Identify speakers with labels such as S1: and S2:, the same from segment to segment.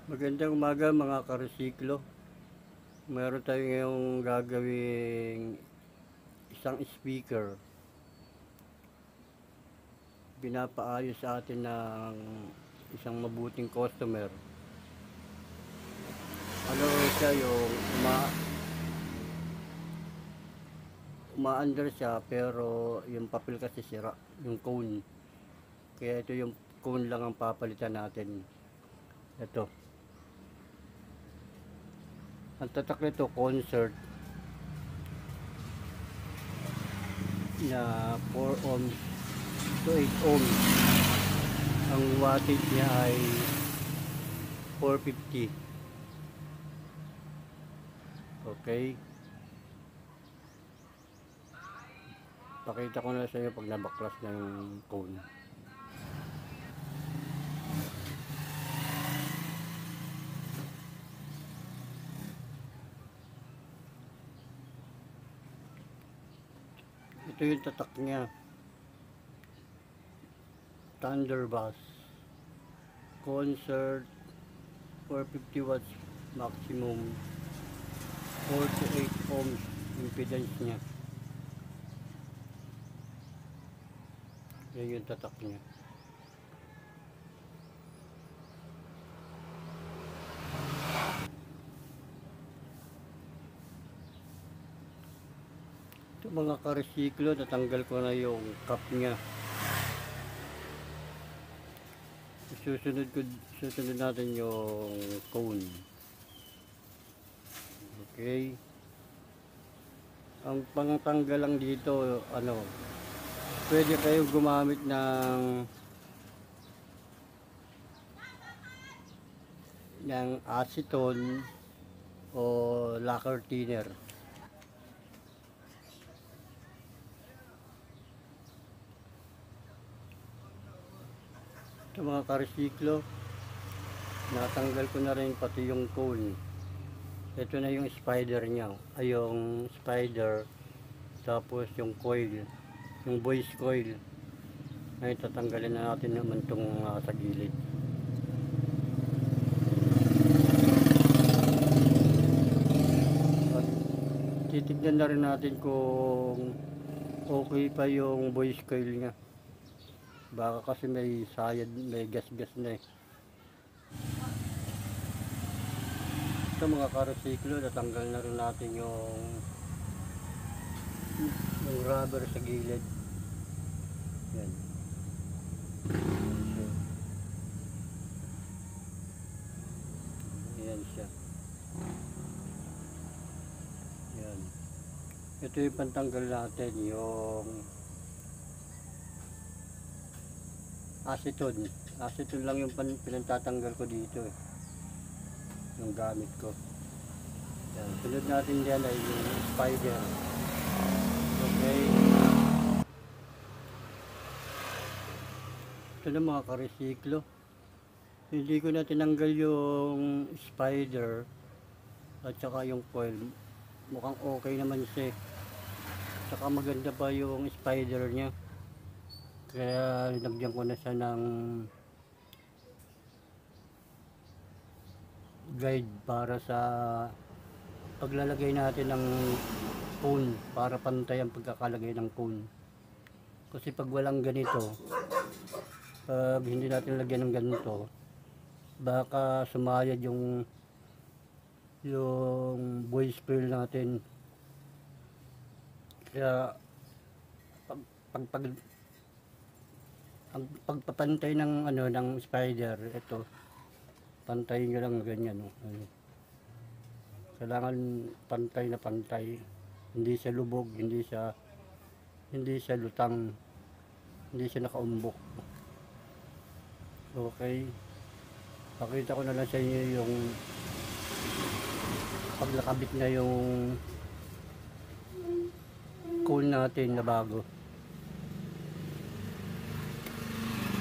S1: Magandang umaga mga karesiklo. Meron tayo ngayong gagawing isang speaker. Pinapaayos sa atin ng isang mabuting customer. Ano siya yung umaandar siya pero yung papel kasi sira, yung cone. Kaya ito yung cone lang ang papalitan natin. Ito. Ang tatak nito concert na 4 ohms to 8 ohms. Ang wattage niya ay 450. Okay. Pakita ko na sa inyo pag nabaklas na yung cone. Ito yung tatak niya. Thunderbass Concert 450 watts maximum, 4 to 8 ohms impedance niya. Yan yung tatak niya. Ito mga karesiklo, natanggal ko na yung cap niya. Susunod natin yung cone. Okay. Ang pangtanggal lang dito, pwede kayong gumamit ng acetone o lacquer thinner. Ito mga karesiklo, natanggal ko na rin pati yung cone. Ito na yung spider niya, ay yung spider, tapos yung coil, yung voice coil. Ngayon tatanggalin na natin naman itong sa gilid. At titignan na rin natin kung okay pa yung voice coil niya. Baka kasi may sayad, may gas-gas na eh. Ito mga karesiklo, natanggal na rin natin yung rubber sa gilid. Yan. Yan siya. Yan. Ito yung pantanggal natin, yung acetone. Acetone lang yung pinagtatanggal ko dito eh. Yung gamit ko. Yan. Sunod natin dyan ay yung spider. Okay. Ito na mga karesiklo. Hindi ko na tinanggal yung spider at saka yung coil. Mukhang okay naman siya. Saka maganda pa yung spider niya. Kaya linagyan ko na siya ng guide para sa paglalagay natin ng cone, para pantay ang pagkakalagay ng cone. Kasi pag walang ganito, pag hindi natin lagyan ng ganito, baka sumayad yung voice coil natin. Kaya ang pagpapantay ng ng spider, ito pantayin nyo lang ganyan, no? Kailangan pantay na pantay, hindi siya lubog, hindi siya lutang, hindi siya nakaumbok. Okay, pakita ko na lang sa inyo yung pag nakabit na yung cone natin na bago.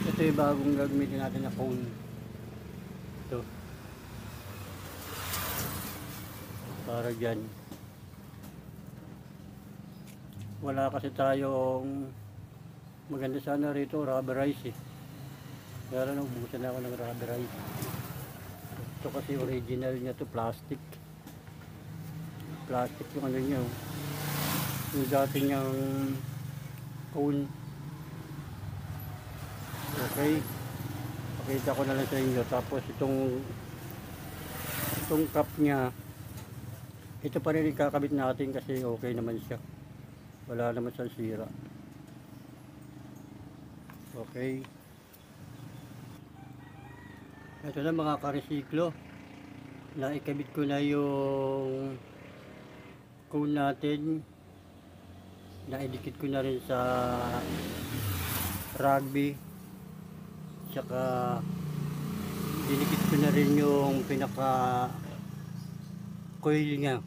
S1: Ito yung bagong gagamitin natin na cone. Ito. Para dyan. Wala kasi tayong maganda sana rito, rubberize eh. Kaya lang ubusan na ako ng rubberize. Ito kasi original niya to, plastic. Plastic yung ano niya. Yung dati niyang cone. Okay. Pakita ko na lang sa inyo. Tapos itong cup niya, ito pa rin ikakabit natin kasi okay naman siya. Wala naman siyang sira. Okay. Ito na mga karesiklo. Naikabit ko na yung cone natin. Naidikit ko na rin sa rugby. Tsaka dinikit ko na rin yung pinaka coil niya.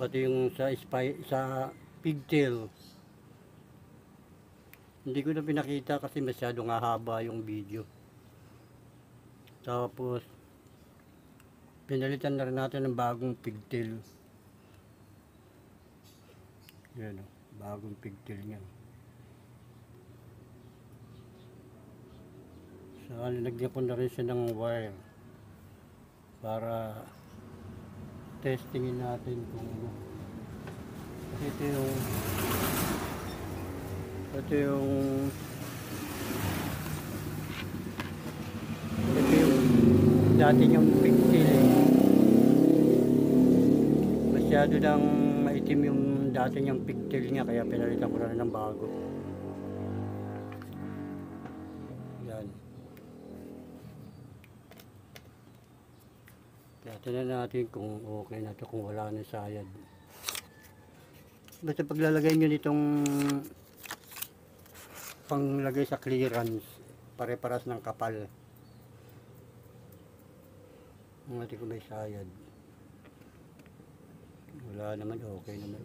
S1: Pati yung sa pigtail. Hindi ko na pinakita kasi masyadong hahaba yung video. Tapos pinalitan na rin natin ng bagong pigtail. Yan o, bagong pigtail niya. So nilagyan ko na rin siya ng wire para testingin natin kung ano. Kasi ito yung dati niyang pigtail eh. Masyado nang maitim yung dati niyang pigtail niya, kaya pinalitan ko na rin ng bago. Yan. Kaya tignan natin kung okay na ito, kung wala na sayad. Basta paglalagay nyo nitong panglagay sa clearance, pare-paras ng kapal. Natin kung may sayad. Wala naman, okay naman.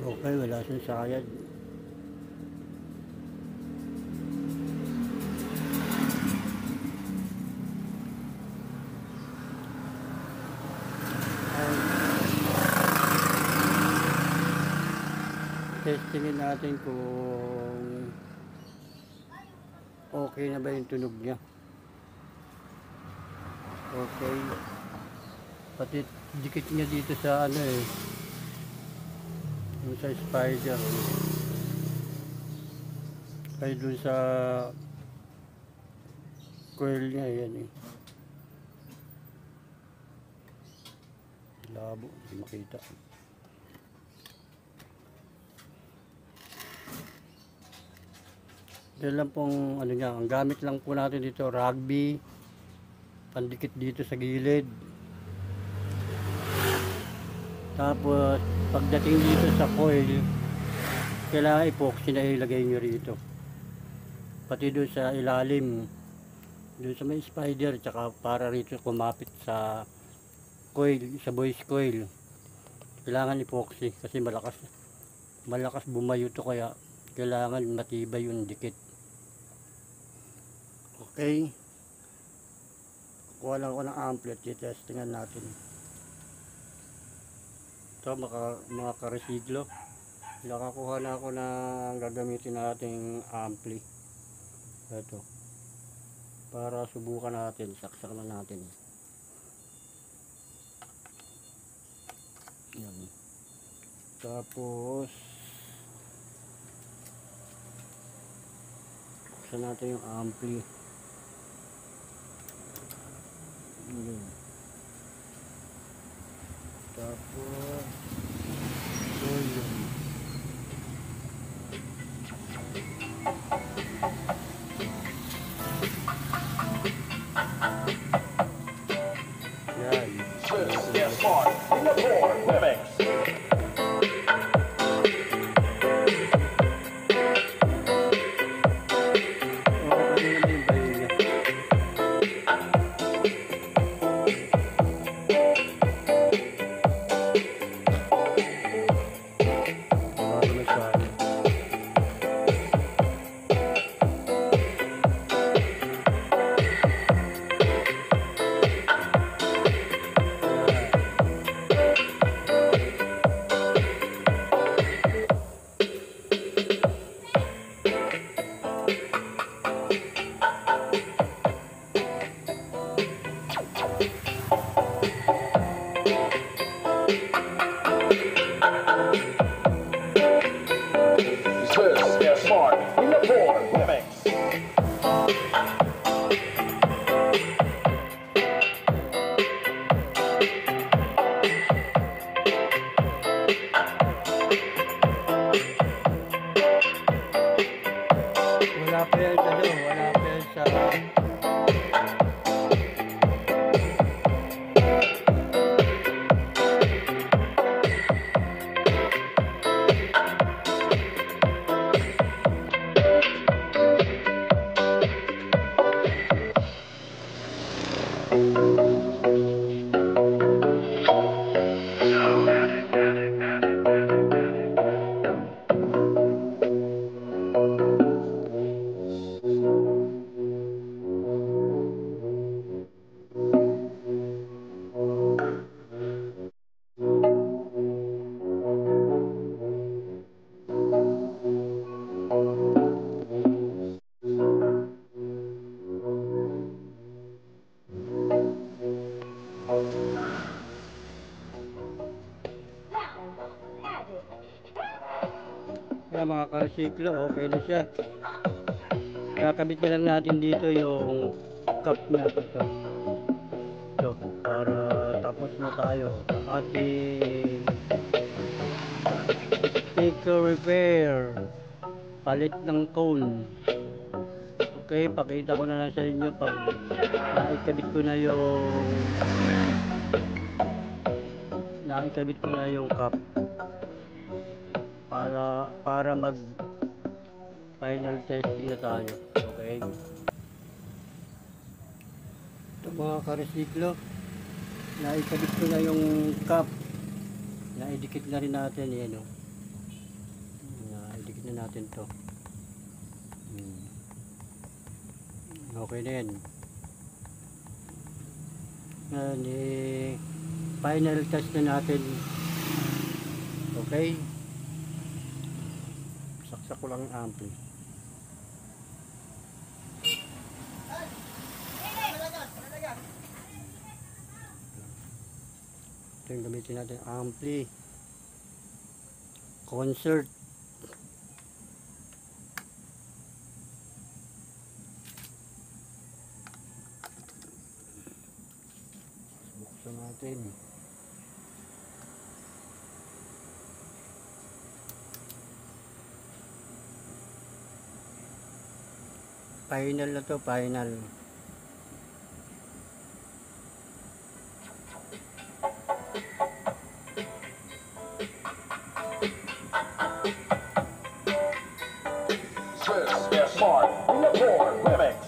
S1: Okay, wala siyang sayad. Testingin natin kung okay na ba yung tunog niya. Okay. Pati dikit niya dito sa ano eh, yung sa spider. Kaya dun sa coil niya, yan eh. Labo, hindi makita. Yan lang pong ano niya, ang gamit lang po natin dito, rugby, pandikit dito sa gilid. Tapos pagdating dito sa coil, kailangan epoxy na ilagay nyo rito. Pati doon sa ilalim, doon sa may spider, tsaka para rito kumapit sa coil, sa voice coil, kailangan epoxy kasi malakas bumayo to, kaya kailangan matibay yung dikit. Okay, kuha lang ako ng ampli at testingan natin. Ito mga karesiglo, nakakuha na ako ng gagamitin nating ampli. Ito, para subukan natin, saksak na natin. Yan. Tapos buksan natin yung ampli. Yan. Tapos volume. Yan.
S2: Get smart. Singapore Webex.
S1: Wala pa yan sa ano, wala pa yan sa... Kaya mga karsiklo, okay na siya. Kakabit na lang natin dito yung cup na ito. So, para tapos na tayo sa ating sticker repair. Palit ng cone. Okay, pakita ko na lang sa inyo pag naikabit ko na yung cup. Para mag final testing na tayo. Okay, ito mga karesiklo, naikabit ko na yung cup, naidikit na rin natin yan, naidikit na natin to. Okay na yan. Final test na natin. Okay, saksak ko lang ang ampli. Ito yung gamitin natin, ampli concert. Buksan natin. Final na to, final.
S2: Swiss Smart Singapore Remix.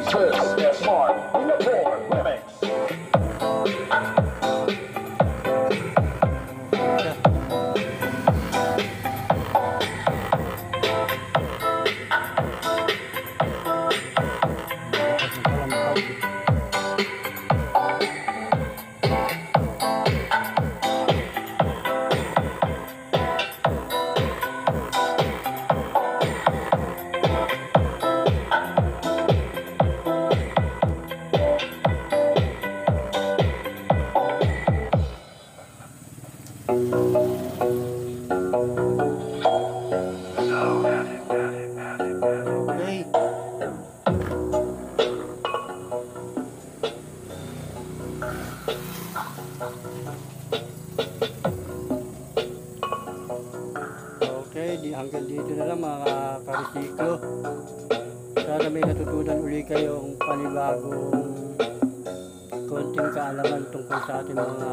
S2: Swiss Smart Singapore Remix.
S1: Okay, hanggang dito na lang mga karesiklo. Sana may natutunan uli kayong panibagong konting kaalaman tungkol sa ating mga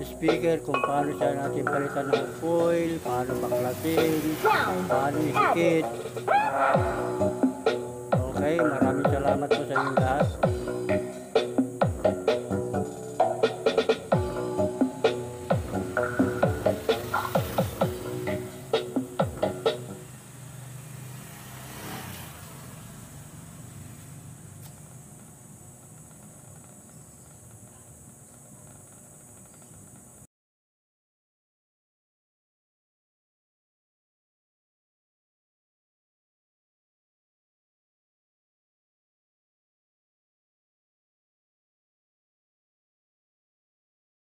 S1: speaker, kung paano siya natin palitan ng foil, paano baklasin, paano ihikit. Okay, maraming salamat po sa inyong lahat.